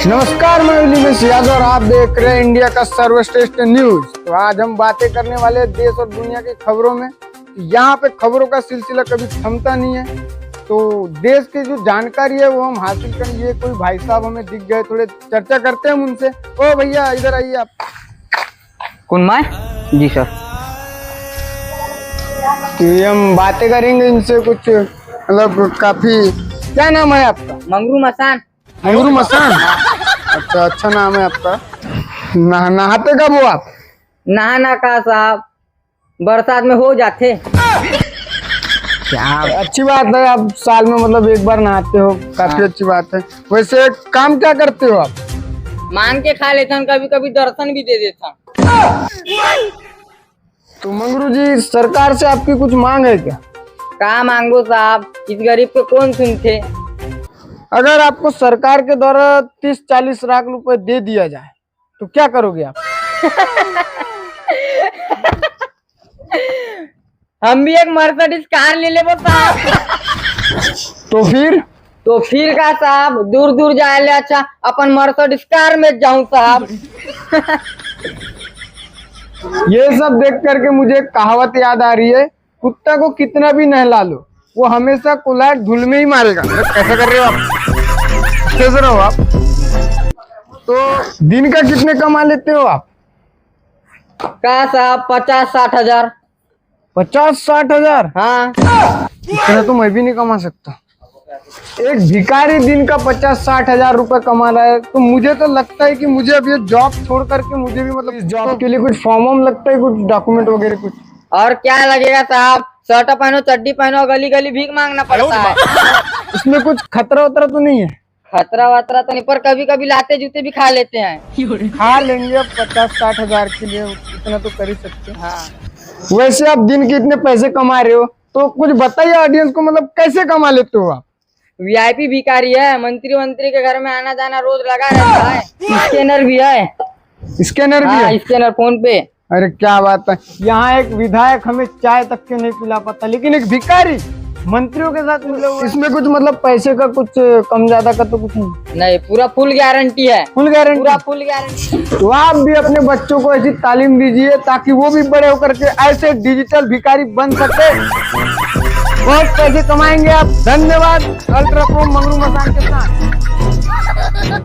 नमस्कार, मैं उलिमेश यादव और आप देख रहे हैं इंडिया का सर्वश्रेष्ठ न्यूज। तो आज हम बातें करने वाले हैं देश और दुनिया की खबरों में। यहाँ पे खबरों का सिलसिला कभी थमता नहीं है, तो देश की जो जानकारी है वो हम हासिल करें। ये कोई भाई साहब हमें दिख गए, थोड़े चर्चा करते हैं हम उनसे। ओ भैया इधर आइए आप। कौन मैं? जी सर। कि हम बातें करेंगे इनसे कुछ, मतलब काफी। क्या नाम है आपका? मंगरू मसान। मंगरू मसान। अच्छा नाम है आपका। नहाते कब हो आप? नहाना का साहब बरसात में हो जाते। क्या अच्छी बात है, आप साल में मतलब एक बार नहाते हो, काफी अच्छी बात है। वैसे काम क्या करते हो आप? मांग के खा लेता हूँ, कभी कभी दर्शन भी दे देता हूँ। तो मंगरू जी, सरकार से आपकी कुछ मांग है क्या? कहा मांगो साहब, इस गरीब को कौन सुनते। अगर आपको सरकार के द्वारा 30-40 लाख रुपए दे दिया जाए तो क्या करोगे आप? हम भी एक मर्सिडीज कार ले लेबो साहब। तो फिर का साहब, दूर दूर जाए ले अच्छा अपन मर्सिडीज कार में जाऊं साहब। ये सब देख करके मुझे एक कहावत याद आ रही है, कुत्ता को कितना भी नहला लो वो हमेशा कुल्हाड़ धूल में ही मारेगा। कैसे कर रहे हो आप? कैसे रहो आप? तो दिन का कितने कमा लेते हो आप? का साहब 50-60 हजार। 50-60 हजार? हाँ, इतना तो मैं भी नहीं कमा सकता। एक भिखारी दिन का 50-60 हजार रुपए कमा रहा है, तो मुझे तो लगता है कि मुझे अब ये जॉब छोड़ करके मुझे भी मतलब इस जॉब के लिए कुछ फॉर्म लगता है, कुछ डॉक्यूमेंट वगैरह कुछ। और क्या लगेगा साहब, शर्ट पहनो चड्डी पहनो, गली गली भीख मांगना पड़ता है। इसमें कुछ खतरा उतरा तो नहीं है? खतरा वतरा तो नहीं, पर कभी कभी लाते जूते भी खा लेते हैं। खा लेंगे, अब 50-60 हजार के लिए इतना तो कर ही सकते हैं। हाँ। वैसे आप दिन के इतने पैसे कमा रहे हो, तो कुछ बताइए ऑडियंस को, मतलब कैसे कमा लेते हो आप? वीआईपी भिखारी है, मंत्री के घर में आना जाना रोज लगा रहता है। स्कैनर भी है। स्कैनर भी हाँ, है? स्कैनर फोन पे। अरे क्या बात है, यहाँ एक विधायक हमें चाय तक के नहीं पिला पाता, लेकिन एक भिखारी मंत्रियों के साथ मतलब इसमें कुछ मतलब पैसे का कुछ कम ज्यादा का तो कुछ नहीं, पूरा फुल गारंटी है। Full guarantee? पूरा फुल गारंटी। तो आप भी अपने बच्चों को ऐसी तालीम दीजिए ताकि वो भी बड़े होकर के ऐसे डिजिटल भिखारी बन सके, बहुत पैसे कमाएंगे आप। धन्यवाद। अल्ट्रा प्रो मंगरू मसान के साथ।